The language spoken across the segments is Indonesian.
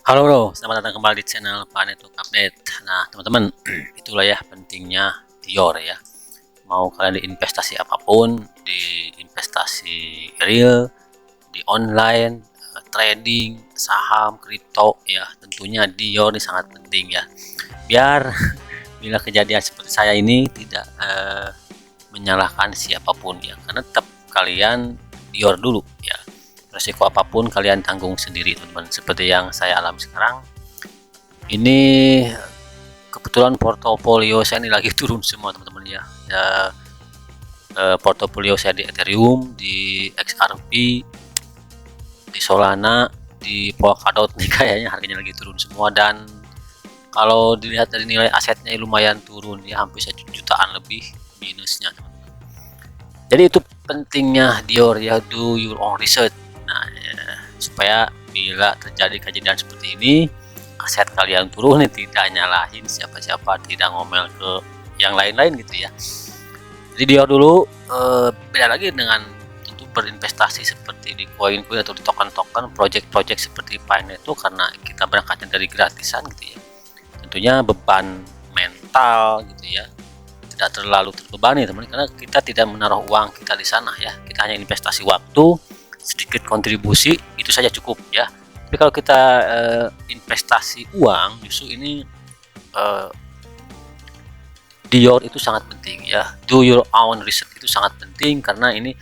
Halo bro, selamat datang kembali di channel Pak Network Update. Nah teman-teman, itulah ya pentingnya Dior ya. Mau kalian di investasi apapun, di investasi real, di online, trading, saham, kripto ya, tentunya Dior ini sangat penting ya. Biar bila kejadian seperti saya ini tidak menyalahkan siapapun ya, karena tetap kalian Dior dulu ya. Resiko apapun kalian tanggung sendiri teman-teman, seperti yang saya alami sekarang ini. Kebetulan portofolio saya ini lagi turun semua teman-teman ya, portofolio saya di Ethereum, di XRP, di Solana, di Polkadot nih kayaknya harganya lagi turun semua. Dan kalau dilihat dari nilai asetnya lumayan turun ya, hampir 1 jutaan lebih minusnya teman-teman. Jadi itu pentingnya Dior ya, do your own research. Nah ya, supaya bila terjadi kejadian seperti ini, aset kalian turun tidak nyalahin siapa-siapa, tidak ngomel ke yang lain-lain gitu ya. Jadi Dior dulu. Beda lagi dengan tentu berinvestasi seperti di koin-koin atau di token-token project-project seperti Pine itu, karena kita berangkatnya dari gratisan gitu ya, tentunya beban mental gitu ya tidak terlalu terbebani teman, karena kita tidak menaruh uang kita di sana ya, kita hanya investasi waktu, sedikit kontribusi itu saja cukup ya. Tapi kalau kita investasi uang, justru ini Dior itu sangat penting ya, do your own research itu sangat penting, karena ini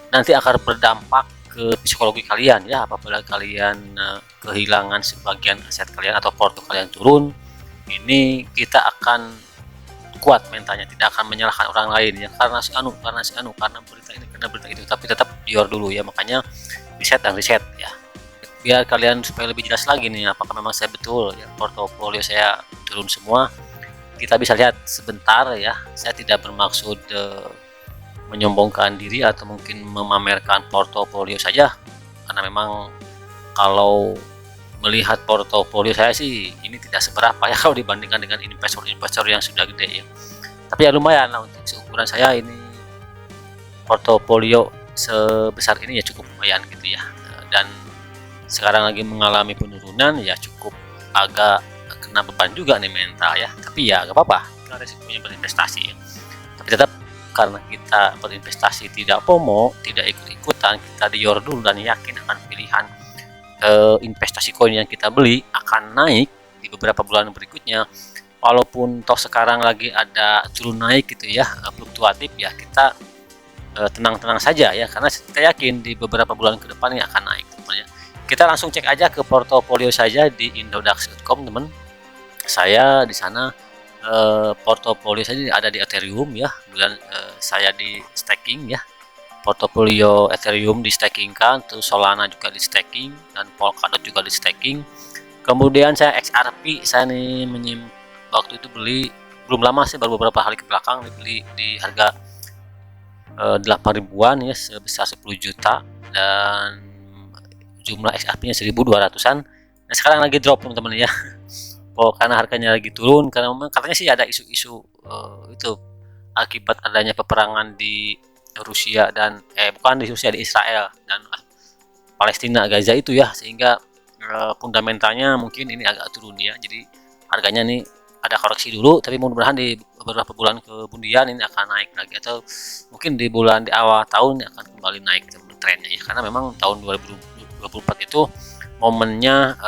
nanti akan berdampak ke psikologi kalian ya. Apabila kalian kehilangan sebagian aset kalian atau porto kalian turun, ini kita akan kuat mentalnya, tidak akan menyalahkan orang lain ya, karena si anu, karena berita ini, karena berita itu, tapi tetap Dior dulu ya. Makanya riset dan riset ya, biar kalian supaya lebih jelas lagi nih apakah memang saya betul ya portofolio saya turun semua. Kita bisa lihat sebentar ya, saya tidak bermaksud menyombongkan diri atau mungkin memamerkan portofolio saja, karena memang kalau melihat portofolio saya sih ini tidak seberapa ya kalau dibandingkan dengan investor-investor yang sudah gede ya. Tapi ya lumayan lah untuk seukuran saya ini, portofolio sebesar ini ya cukup lumayan gitu ya. Dan sekarang lagi mengalami penurunan ya, cukup agak kena beban juga nih mental ya. Tapi ya gak apa-apa, kita resikonya berinvestasi ya. Tapi tetap karena kita berinvestasi tidak FOMO, tidak ikut-ikutan, kita Dior dulu dan yakin akan pilihan investasi koin yang kita beli akan naik di beberapa bulan berikutnya. Walaupun toh sekarang lagi ada turun naik gitu ya, fluktuatif ya, kita tenang-tenang saja ya, karena kita yakin di beberapa bulan ke depan ini akan naik teman ya. Kita langsung cek aja ke portofolio saja di indodax.com teman. Saya di sana portofolio saya ada di Ethereum ya, kemudian saya di staking ya, portofolio Ethereum di staking kan, terus Solana juga di staking, dan Polkadot juga di staking. Kemudian saya XRP, saya nih waktu itu beli belum lama sih, baru beberapa hari ke belakang beli di harga 8 ribuan ya, sebesar 10 juta, dan jumlah XRP nya 1200-an. Nah sekarang lagi drop teman-teman ya. Oh, karena harganya lagi turun, karena memang katanya sih ada isu-isu itu akibat adanya peperangan di Rusia dan bukan di Rusia, di Israel dan Palestina, Gaza itu ya, sehingga fundamentalnya mungkin ini agak turun ya. Jadi harganya nih ada koreksi dulu, tapi mudah-mudahan di beberapa bulan kemudian ini akan naik lagi, atau mungkin di awal tahun akan kembali naik trennya ya, karena memang tahun 2024 itu momennya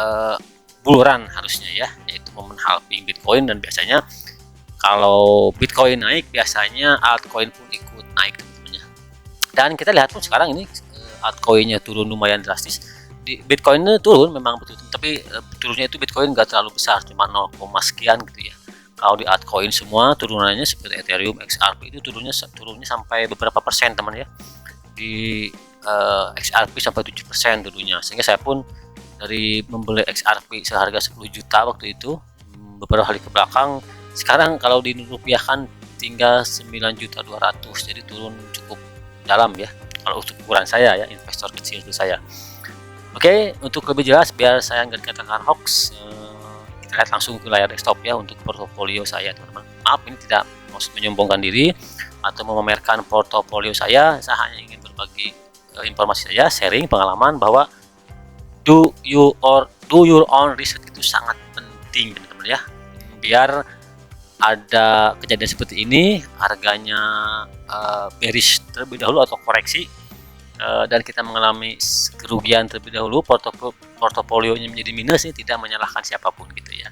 buluran harusnya ya, yaitu momen halving Bitcoin, dan biasanya kalau Bitcoin naik biasanya altcoin pun ikut naik teman-teman. Dan kita lihat pun sekarang ini altcoinnya turun lumayan drastis. Di Bitcoinnya turun memang betul, tapi turunnya itu Bitcoin nggak terlalu besar, cuma 0, sekian gitu ya. Kalau di altcoin semua turunannya seperti Ethereum, XRP itu turunnya sampai beberapa persen teman ya. Di XRP sampai 7% turunnya, sehingga saya pun dari membeli XRP seharga 10 juta waktu itu, beberapa hari ke belakang, sekarang kalau dirupiahkan tinggal 9.200.000, jadi turun cukup dalam ya kalau untuk ukuran saya ya, investor kecil itu saya. Oke, untuk lebih jelas biar saya nggak dikatakan hoax, kita lihat langsung ke layar desktop ya untuk portofolio saya teman-teman. Maaf, ini tidak maksud menyombongkan diri atau memamerkan portofolio saya hanya ingin berbagi informasi saja, sharing pengalaman bahwa do your do your own research itu sangat penting teman-teman ya, biar ada kejadian seperti ini harganya bearish terlebih dahulu atau koreksi, dan kita mengalami kerugian terlebih dahulu, portofolionya menjadi minus, ini tidak menyalahkan siapapun gitu ya.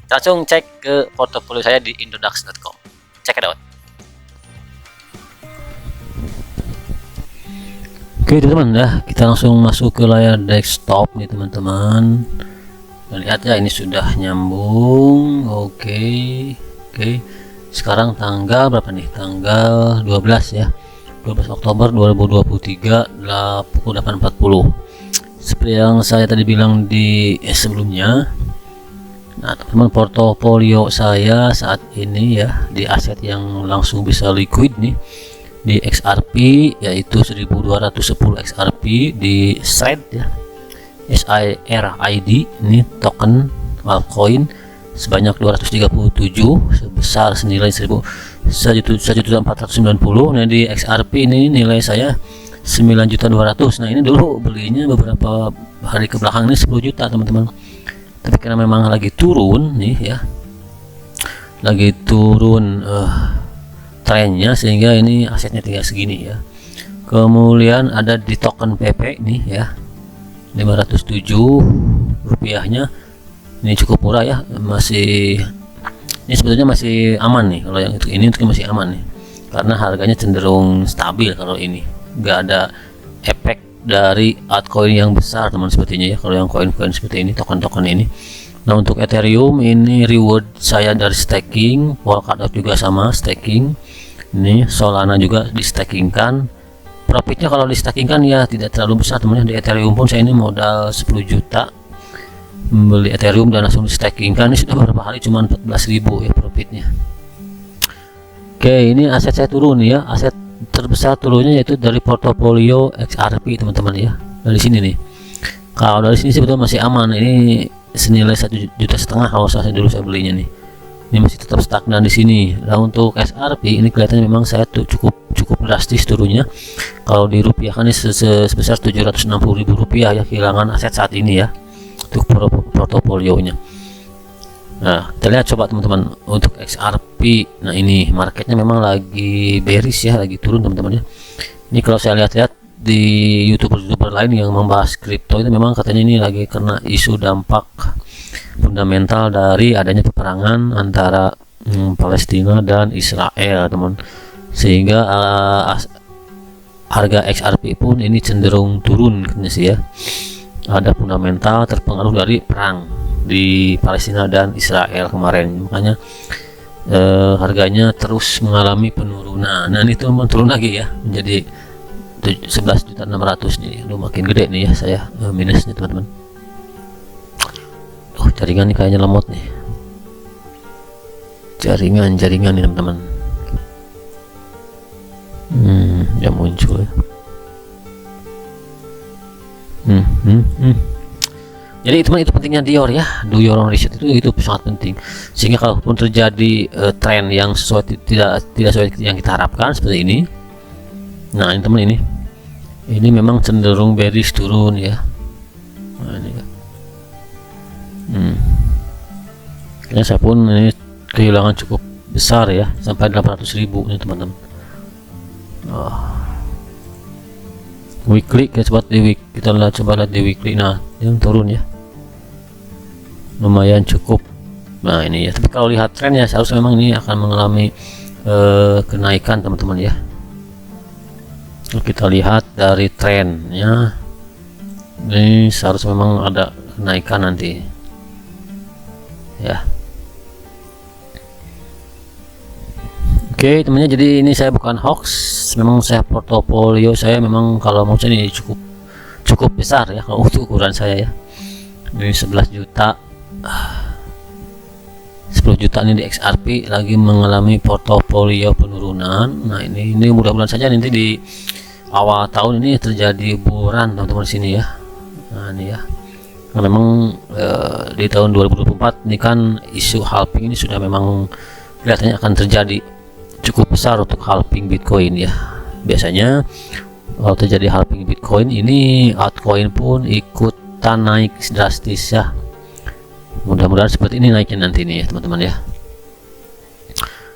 Langsung cek ke portofolio saya di indodax.com, check it out. Oke teman-teman, ya kita langsung masuk ke layar desktop nih teman-teman. Lihat ya, ini sudah nyambung. Oke. Sekarang tanggal berapa nih? Tanggal 12 ya, 12 Oktober 2023 pukul 8.40. Seperti yang saya tadi bilang di sebelumnya. Nah teman-teman, portofolio saya saat ini ya di aset yang langsung bisa liquid nih, di XRP yaitu 1210 XRP, di SHRED ya, SHRED ini token altcoin sebanyak 237 sebesar senilai 1.490. Nah di XRP ini nilai saya 9.200.000. Nah ini dulu belinya beberapa hari ke belakang ini 10 juta teman-teman, tapi karena memang lagi turun nih ya, lagi turun trennya, sehingga ini asetnya tinggal segini ya. Kemudian ada di token PP nih ya, 507 rupiahnya, ini cukup murah ya, masih ini sebetulnya masih aman nih. Kalau yang itu ini masih aman nih, karena harganya cenderung stabil. Kalau ini nggak ada efek dari altcoin yang besar teman sepertinya ya, kalau yang koin-koin seperti ini, token-token ini. Nah untuk Ethereum ini reward saya dari staking, Polkadot juga sama staking. Ini Solana juga di stakingkan. Profitnya kalau di stakingkan ya tidak terlalu besar teman-teman. Di Ethereum pun saya ini modal 10 juta membeli Ethereum dan langsung di stakingkan. Ini sudah beberapa hari cuma 14.000 ya profitnya. Oke, ini aset saya turun ya. Aset terbesar turunnya yaitu dari portofolio XRP teman-teman ya. Dari sini nih. Kalau dari sini sebetulnya masih aman. Ini senilai 1,5 juta kalau saya dulu saya belinya nih. Ini masih tetap stagnan di sini. Nah untuk XRP ini kelihatannya memang saya tuh cukup drastis turunnya. Kalau di rupiah kan ini sebesar 760.000 rupiah ya, kehilangan aset saat ini ya untuk portofolionya. Nah kita lihat coba teman-teman untuk XRP. Nah ini marketnya memang lagi bearish ya, lagi turun teman-teman ya. Ini kalau saya lihat-lihat di youtuber lain yang membahas kripto itu memang katanya ini lagi kena isu dampak fundamental dari adanya peperangan antara Palestina dan Israel teman, sehingga harga XRP pun ini cenderung turun katanya sih ya. Ada fundamental terpengaruh dari perang di Palestina dan Israel kemarin, makanya harganya terus mengalami penurunan. Nah ini tuh turun lagi ya menjadi 11.600.000 nih, makin gede nih ya saya minusnya teman-teman. Jaringan nih kayaknya lemot nih, jaringan nih teman-teman. Ya muncul ya. Jadi teman, itu pentingnya Dior ya, do your own research itu sangat penting, sehingga kalaupun terjadi tren yang tidak sesuai yang kita harapkan seperti ini. Nah ini teman, ini memang cenderung bearish turun ya. Nah, ini ya. Kayaknya saya pun ini kehilangan cukup besar ya, sampai 800.000 ini teman-teman. Weekly kita coba lihat di weekly. Nah yang turun ya lumayan cukup. Nah ini ya, tapi kalau lihat trennya seharusnya memang ini akan mengalami kenaikan teman-teman ya. Kita lihat dari trennya, ini seharusnya memang ada kenaikan nanti ya. Oke temannya, jadi ini saya bukan hoax, memang saya portofolio saya memang kalau mau ini cukup besar ya kalau untuk ukuran saya ya. Ini 11 juta 10 juta ini di XRP lagi mengalami portofolio penurunan. Nah ini mudah-mudahan saja nanti di awal tahun ini terjadi buruan teman-teman di sini ya. Nah ini ya, nah, memang di tahun 2024 ini kan isu halving ini sudah memang kelihatannya akan terjadi cukup besar untuk halving Bitcoin ya. Biasanya kalau terjadi halving Bitcoin ini altcoin pun ikut ikutan naik drastis ya. Mudah-mudahan seperti ini naiknya nanti nih ya teman-teman ya.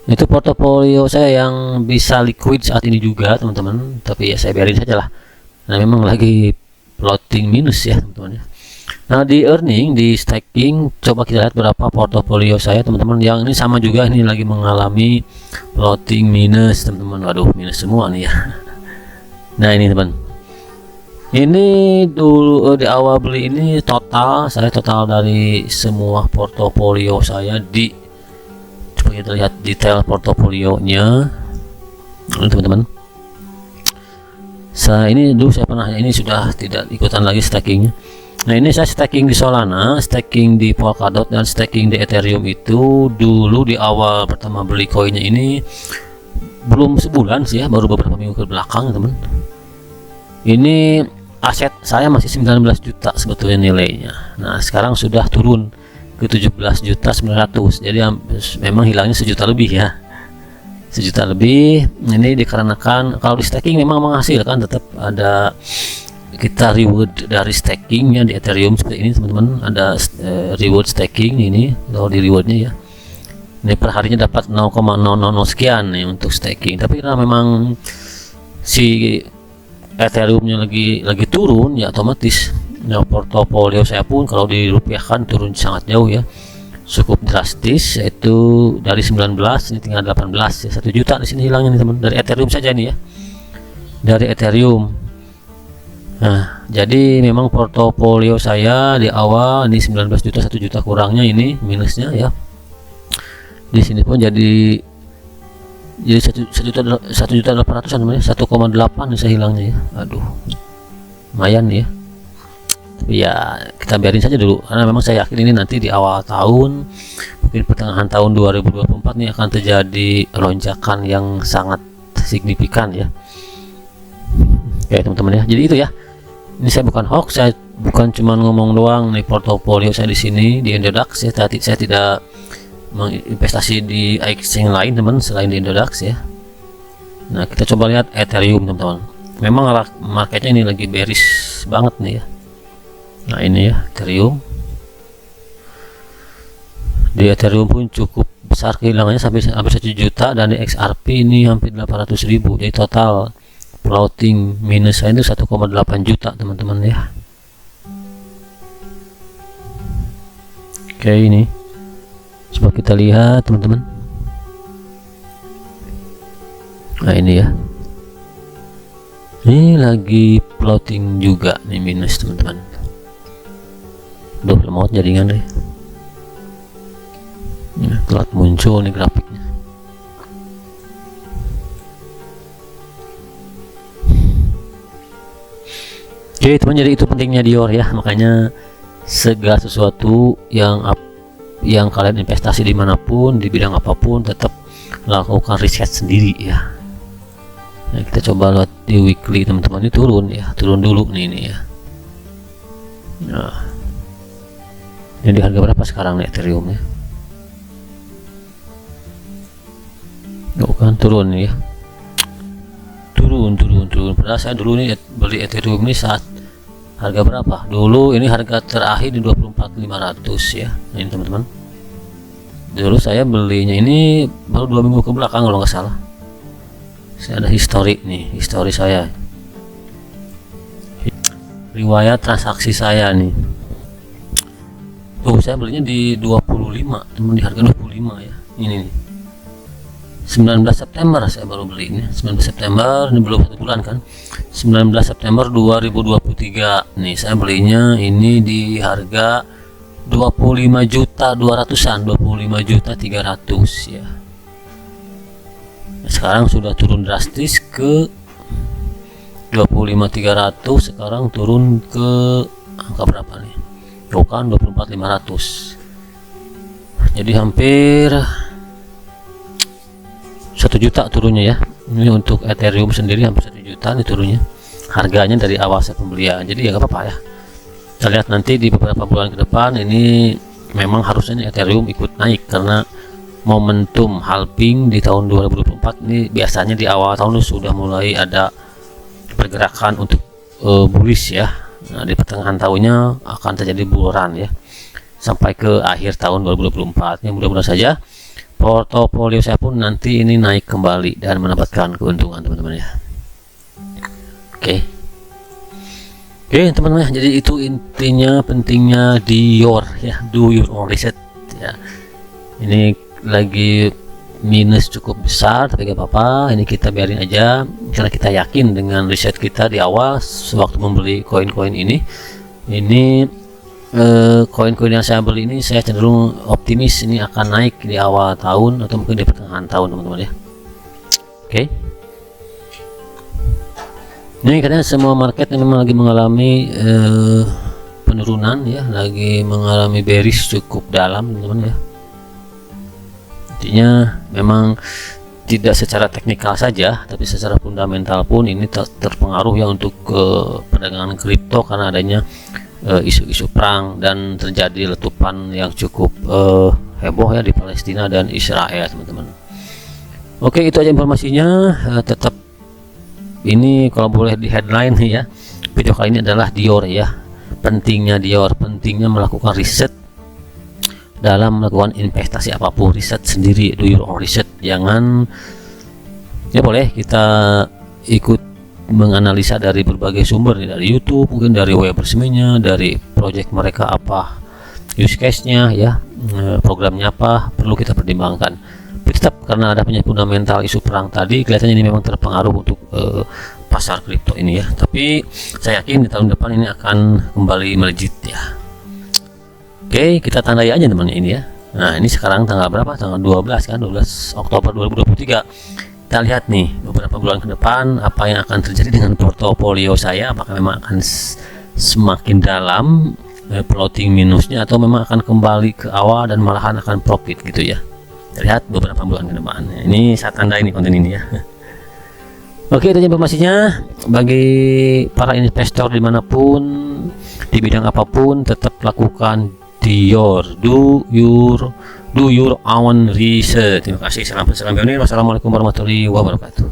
Itu portofolio saya yang bisa liquid saat ini juga teman-teman, tapi ya saya biarin saja lah, nah memang lagi floating minus ya teman-teman ya. Nah di earning, di staking, coba kita lihat berapa portofolio saya teman-teman. Yang ini sama juga, ini lagi mengalami floating minus teman-teman. Waduh, minus semua nih ya. Nah ini teman, ini dulu di awal beli ini total dari semua portofolio saya di, coba kita lihat detail portofolionya teman-teman. Ini dulu saya pernah, ini sudah tidak ikutan lagi stakingnya. Nah ini saya staking di Solana, staking di Polkadot, dan staking di Ethereum. Itu dulu di awal pertama beli koinnya ini belum sebulan sih ya, baru beberapa minggu ke belakang teman. Ini aset saya masih 19 juta sebetulnya nilainya. Nah sekarang sudah turun ke 17.900.000, jadi memang hilangnya sejuta lebih ya, sejuta lebih. Ini dikarenakan kalau di staking memang menghasilkan, tetap ada kita reward dari stakingnya di Ethereum seperti ini teman-teman. Ada reward staking ini, kalau di rewardnya ya, ini per harinya dapat 0,000 sekian nih untuk staking. Tapi karena memang si Ethereumnya lagi turun ya, otomatis nah, portofolio saya pun kalau dirupiahkan turun sangat jauh ya, cukup drastis, yaitu dari 19 ini tinggal 18 ya, 1 juta di sini hilangnya nih teman, dari Ethereum saja nih ya, dari Ethereum. Nah jadi memang portofolio saya di awal ini 19 juta, 1 juta kurangnya ini minusnya ya. Di sini pun jadi 1.800.000 namanya, 1,8 bisa hilangnya ya. Aduh, lumayan ya. Tapi ya kita biarin saja dulu, karena memang saya yakin ini nanti di awal tahun, mungkin pertengahan tahun 2024 nih akan terjadi lonjakan yang sangat signifikan ya. Oke teman-teman ya, jadi itu ya. Ini saya bukan hoax, saya bukan cuma ngomong doang nih portofolio saya di sini di Indodax ya. Tadi saya tidak menginvestasi di exchange lain teman selain di Indodax ya. Nah kita coba lihat Ethereum teman-teman, memang marketnya ini lagi bearish banget nih ya. Nah ini ya Ethereum, di Ethereum pun cukup besar kehilangannya, sampai hampir 1 juta, dan di XRP ini hampir 800.000. Jadi total floating minus saya itu 1,8 juta teman-teman ya. Oke ini coba kita lihat teman-teman. Nah ini ya, ini lagi floating juga nih minus teman-teman. Duh lemot jaringan deh ya, telat muncul nih grafiknya. Oke teman, jadi itu pentingnya Dior ya, makanya segala sesuatu yang kalian investasi dimanapun, di bidang apapun, tetap lakukan riset sendiri ya. Nah kita coba lihat di weekly teman-teman, ini turun ya, turun dulu nih ini ya. Nah ini di harga berapa sekarang nih Ethereum ya? Tuh kan turun nih ya, turun. Padahal saya dulu nih beli Ethereum ini saat harga berapa? Dulu ini harga terakhir di 24.500 ya. Ini teman-teman, dulu saya belinya ini baru 2 minggu ke belakang kalau nggak salah. Saya ada histori nih, histori saya, riwayat transaksi saya nih. Tuh saya belinya di 25 teman, di harga 25 ya. Ini nih 19 September saya baru beli ini, 19 September, ini belum 1 bulan kan, 19 September 2023 nih saya belinya ini di harga 25.200-an, 25.300 ya. Sekarang sudah turun drastis ke 25.300, sekarang turun ke angka berapa nih? Tuh kan 24.500, jadi hampir 1 juta turunnya ya. Ini untuk Ethereum sendiri hampir 1 juta nih turunnya harganya dari awal saya pembelian. Jadi ya nggak apa-apa ya, kita lihat nanti di beberapa bulan ke depan. Ini memang harusnya Ethereum ikut naik karena momentum halving di tahun 2024 ini biasanya di awal tahun sudah mulai ada pergerakan untuk bullish ya. Nah, di pertengahan tahunnya akan terjadi bulan ya, sampai ke akhir tahun 2024. Ya, mudah-mudahan saja portofolio saya pun nanti ini naik kembali dan mendapatkan keuntungan teman-teman ya. Oke, teman-teman, jadi itu intinya pentingnya Dior ya, do your own research ya. Ini lagi minus cukup besar, tapi gak apa-apa, ini kita biarin aja karena kita yakin dengan riset kita di awal sewaktu membeli koin-koin ini. Koin-koin yang saya beli ini saya cenderung optimis ini akan naik di awal tahun atau mungkin di pertengahan tahun teman-teman ya. Oke, ini katanya semua market memang lagi mengalami penurunan ya, lagi mengalami bearish cukup dalam teman-teman ya. Artinya memang tidak secara teknikal saja, tapi secara fundamental pun ini terpengaruh ya untuk perdagangan kripto karena adanya isu-isu perang dan terjadi letupan yang cukup heboh ya di Palestina dan Israel teman-teman. Oke, itu aja informasinya. Tetap ini kalau boleh di headline ya, video kali ini adalah Dior ya, pentingnya Dior, pentingnya melakukan riset dalam melakukan investasi apapun. Riset sendiri, do your own research. Jangan ya, boleh kita ikut menganalisa dari berbagai sumber, dari YouTube, mungkin dari web resminya, dari project mereka apa use case-nya ya, programnya apa, perlu kita pertimbangkan. Tapi tetap karena ada punya fundamental isu perang tadi, kelihatannya ini memang terpengaruh untuk pasar kripto ini ya. Tapi saya yakin di tahun depan ini akan kembali melejit ya. Oke, kita tandai aja teman ini ya. Nah, ini sekarang tanggal berapa? Tanggal 12 kan, 12 Oktober 2023. Kita lihat nih beberapa bulan ke depan apa yang akan terjadi dengan portofolio saya, apakah memang akan semakin dalam floating minusnya atau memang akan kembali ke awal dan malahan akan profit gitu ya. Kita lihat beberapa bulan ke depan. Ini saya tanda ini konten ini ya. Oke, itu informasinya. Bagi para investor dimanapun, di bidang apapun, tetap lakukan Dior, do your own research. Terima kasih. Salam pionir. Wassalamualaikum warahmatullahi wabarakatuh.